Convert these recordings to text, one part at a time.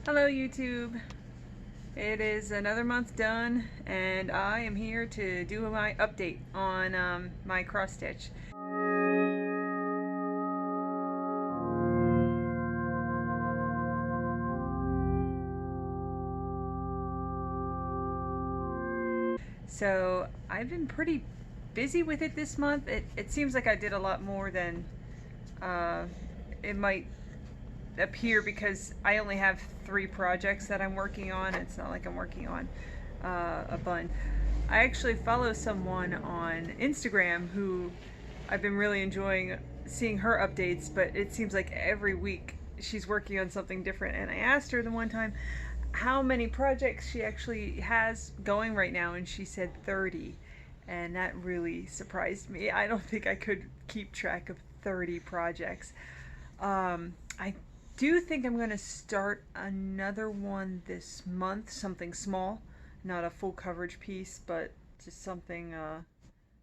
Hello YouTube. It is another month done and I am here to do my update on my cross stitch. So I've been pretty busy with it this month. It seems like I did a lot more than it might appear because I only have 3 projects that I'm working on. It's not like I'm working on a bunch. I actually follow someone on Instagram who I've been really enjoying seeing her updates, but it seems like every week she's working on something different. And I asked her the one time how many projects she actually has going right now, and she said 30. And that really surprised me. I don't think I could keep track of 30 projects. I do think I'm going to start another one this month, something small, not a full coverage piece, but just something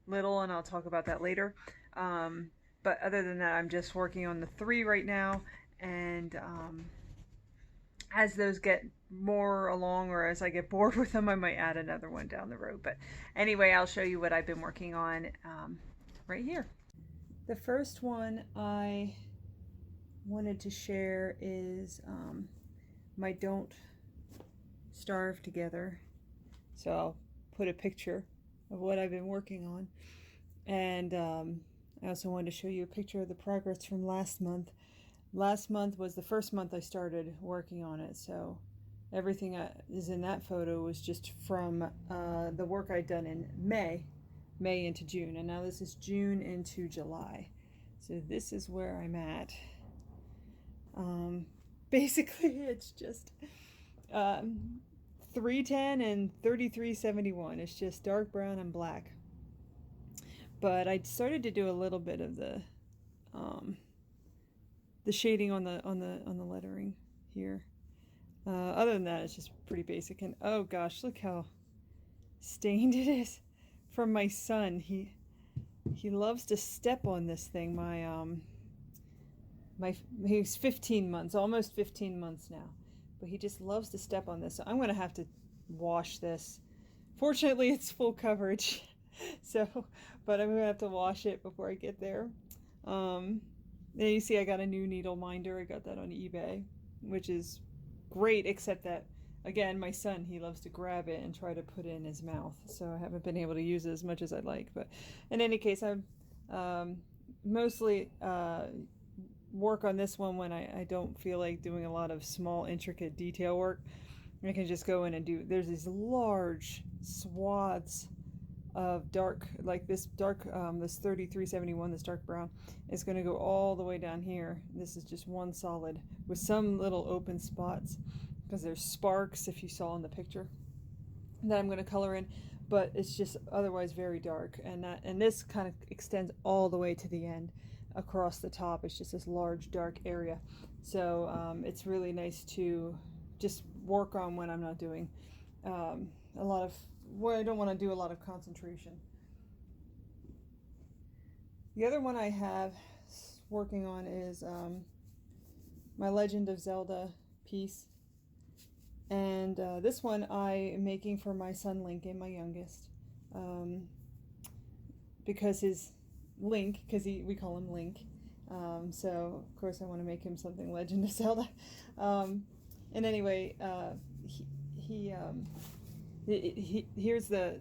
little, and I'll talk about that later. But other than that, I'm just working on the 3 right now, and as those get more along, or as I get bored with them, I might add another one down the road. But anyway, I'll show you what I've been working on right here. The first one I wanted to share is my Don't Starve Together. So I'll put a picture of what I've been working on. And I also wanted to show you a picture of the progress from last month. Last month was the first month I started working on it, so everything is in that photo was just from the work I'd done in May into June, and now this is June into July. So this is where I'm at. Basically it's just 310 and 3371. It's just dark brown and black. But I started to do a little bit of the shading on the lettering here. Other than that, it's just pretty basic. And oh gosh, look how stained it is from my son. He loves to step on this thing. He's 15 months, almost 15 months now, but he just loves to step on this. So I'm gonna have to wash this. Fortunately, it's full coverage, so but I'm gonna have to wash it before I get there. Then you see I got a new needle minder. I got that on eBay, which is great, except that again, my son, he loves to grab it and try to put it in his mouth, so I haven't been able to use it as much as I'd like. But in any case, I'm mostly work on this one when I don't feel like doing a lot of small intricate detail work. I can just go in and do, there's these large swaths of dark, like this dark, this 3371, this dark brown, is going to go all the way down here. This is just one solid with some little open spots because there's sparks, if you saw in the picture, that I'm going to color in, but it's just otherwise very dark. And this kind of extends all the way to the end across the top. It's just this large dark area. So it's really nice to just work on when I'm not doing a lot of, where I don't want to do a lot of concentration. The other one I have working on is my Legend of Zelda piece. And this one I am making for my son Lincoln, my youngest. Because his Link, because we call him Link. So of course I want to make him something Legend of Zelda. And anyway, here's the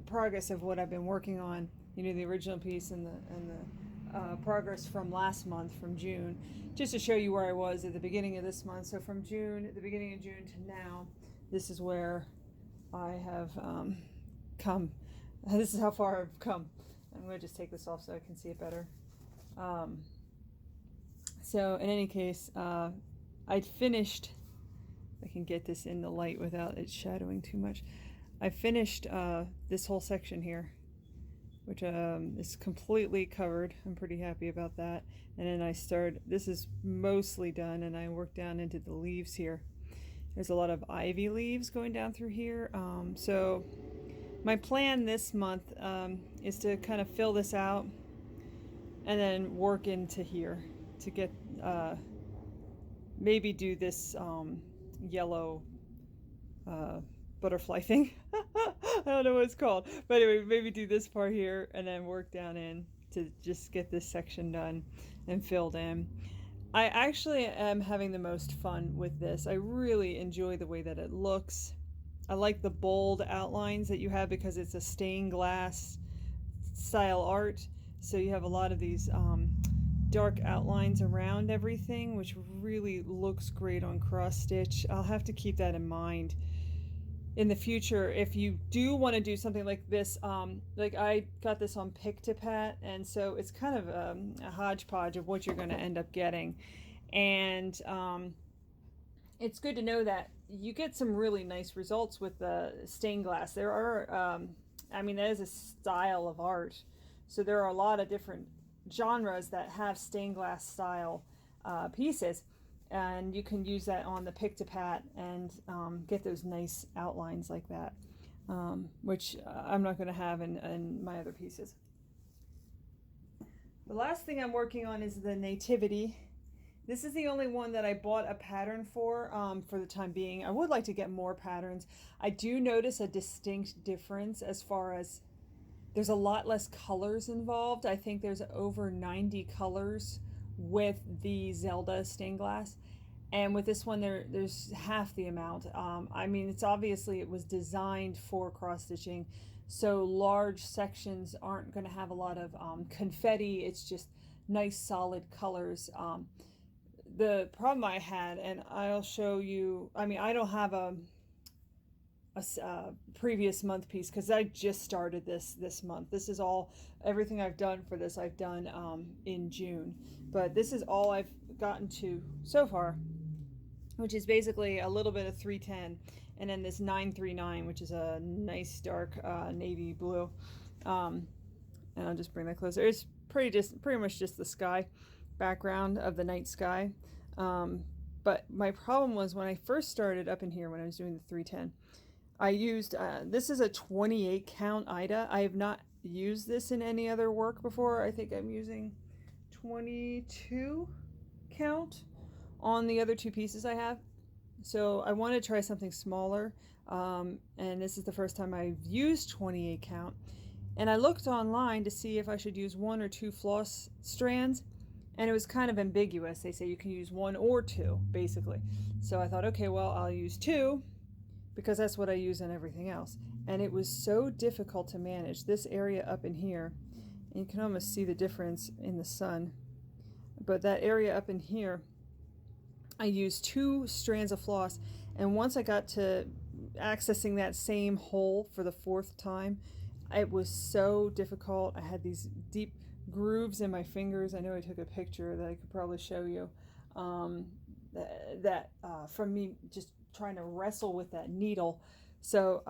progress of what I've been working on. You know, the original piece and the progress from last month, from June, just to show you where I was at the beginning of this month. So from June, the beginning of June to now, this is where I have come. This is how far I've come. I'm going to just take this off so I can see it better. So in any case, I'd finished, I can get this in the light without it shadowing too much. I finished this whole section here, which is completely covered. I'm pretty happy about that. And then I started, this is mostly done, and I worked down into the leaves here. There's a lot of ivy leaves going down through here. So my plan this month is to kind of fill this out and then work into here to get maybe do this yellow butterfly thing. I don't know what it's called. But anyway, maybe do this part here and then work down in to just get this section done and filled in. I actually am having the most fun with this. I really enjoy the way that it looks. I like the bold outlines that you have because it's a stained glass style art. So you have a lot of these dark outlines around everything, which really looks great on cross stitch. I'll have to keep that in mind in the future if you do want to do something like this. Like I got this on Pick to Pat, and so it's kind of a hodgepodge of what you're going to end up getting. And it's good to know that you get some really nice results with the stained glass. There are, I mean, that is a style of art. So there are a lot of different genres that have stained glass style pieces. And you can use that on the Pick to Pat and get those nice outlines like that, which I'm not going to have in my other pieces. The last thing I'm working on is the Nativity. This is the only one that I bought a pattern for the time being. I would like to get more patterns. I do notice a distinct difference as far as there's a lot less colors involved. I think there's over 90 colors with the Zelda stained glass, and with this one there's half the amount. I mean, it's obviously it was designed for cross stitching, so large sections aren't going to have a lot of confetti. It's just nice solid colors. The problem I had, and I'll show you, I mean, I don't have a previous month piece because I just started this month. This is all, everything I've done for this I've done in June, but this is all I've gotten to so far, which is basically a little bit of 310 and then this 939, which is a nice dark navy blue. And I'll just bring that closer. It's pretty much just the sky background of the night sky. But my problem was when I first started up in here, when I was doing the 310, I used, this is a 28 count Ida. I have not used this in any other work before. I think I'm using 22 count on the other two pieces I have. So I want to try something smaller. And this is the first time I've used 28 count. And I looked online to see if I should use 1 or 2 floss strands. And it was kind of ambiguous. They say you can use 1 or 2, basically. So I thought, okay, well, I'll use 2. Because that's what I use on everything else. And it was so difficult to manage this area up in here. And you can almost see the difference in the sun. But that area up in here, I used 2 strands of floss. And once I got to accessing that same hole for the 4th time, it was so difficult. I had these deep grooves in my fingers. I know I took a picture that I could probably show you. From me just trying to wrestle with that needle. So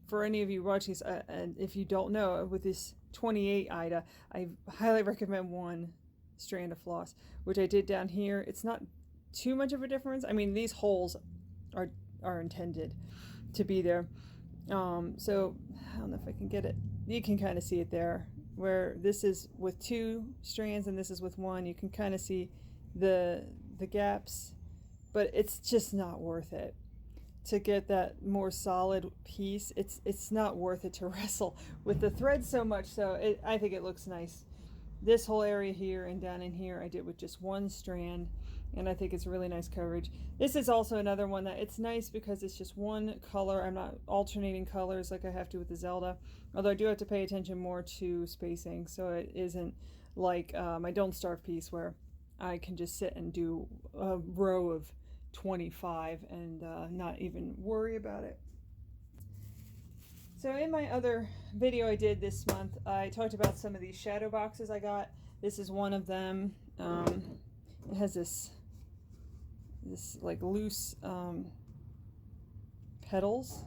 for any of you watching this, and if you don't know, with this 28 Ida, I highly recommend 1 strand of floss, which I did down here. It's not too much of a difference. I mean, these holes are intended to be there. So I don't know if I can get it. You can kind of see it there, where this is with 2 strands and this is with 1. You can kind of see the gaps. But it's just not worth it to get that more solid piece. It's not worth it to wrestle with the thread so much. So I think it looks nice. This whole area here and down in here I did with just 1 strand, and I think it's really nice coverage. This is also another one that it's nice because it's just 1 color. I'm not alternating colors like I have to with the Zelda, although I do have to pay attention more to spacing, so it isn't like my Don't Starve piece where I can just sit and do a row of 25 and not even worry about it. So in my other video I did this month, I talked about some of these shadow boxes I got. This is one of them. It has this like loose petals,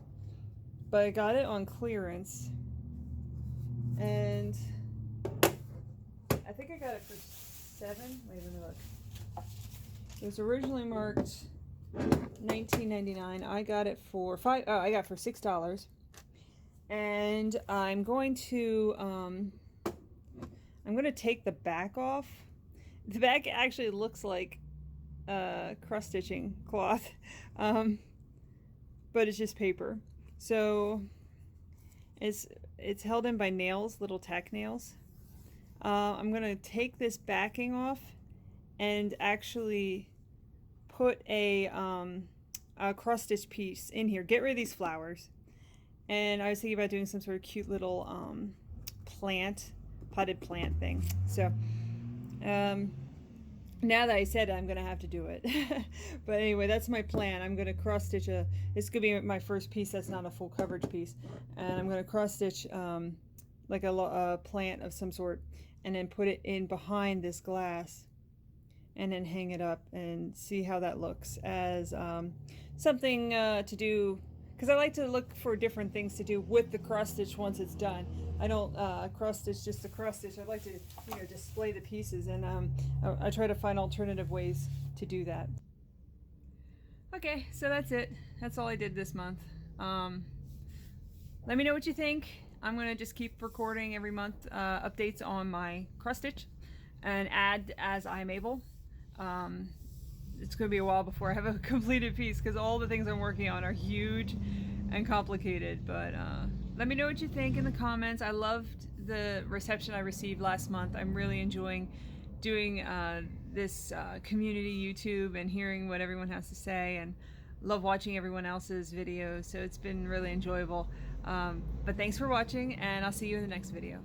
but I got it on clearance, and I think I got it for $7. Wait, let me look. It was originally marked $19.99. I got it for $5. Oh, I got it for $6. And I'm going to take the back off. The back actually looks like cross stitching cloth, but it's just paper. So it's held in by nails, little tack nails. I'm gonna take this backing off and actually put a cross stitch piece in here. Get rid of these flowers. And I was thinking about doing some sort of cute little potted plant thing. So now that I said it, I'm gonna have to do it. But anyway, that's my plan. I'm gonna cross stitch it's gonna be my first piece that's not a full coverage piece, and I'm gonna cross stitch like a plant of some sort, and then put it in behind this glass, and then hang it up and see how that looks as something to do, because I like to look for different things to do with the cross stitch once it's done. I don't cross stitch just to cross stitch. I like to, you know, display the pieces, and I try to find alternative ways to do that. Okay, so that's it. That's all I did this month. Let me know what you think. I'm gonna just keep recording every month updates on my cross stitch and add as I'm able. It's gonna be a while before I have a completed piece because all the things I'm working on are huge and complicated, but let me know what you think in the comments. I loved the reception I received last month. I'm really enjoying doing this community YouTube and hearing what everyone has to say, and love watching everyone else's videos, so it's been really enjoyable. But thanks for watching, and I'll see you in the next video.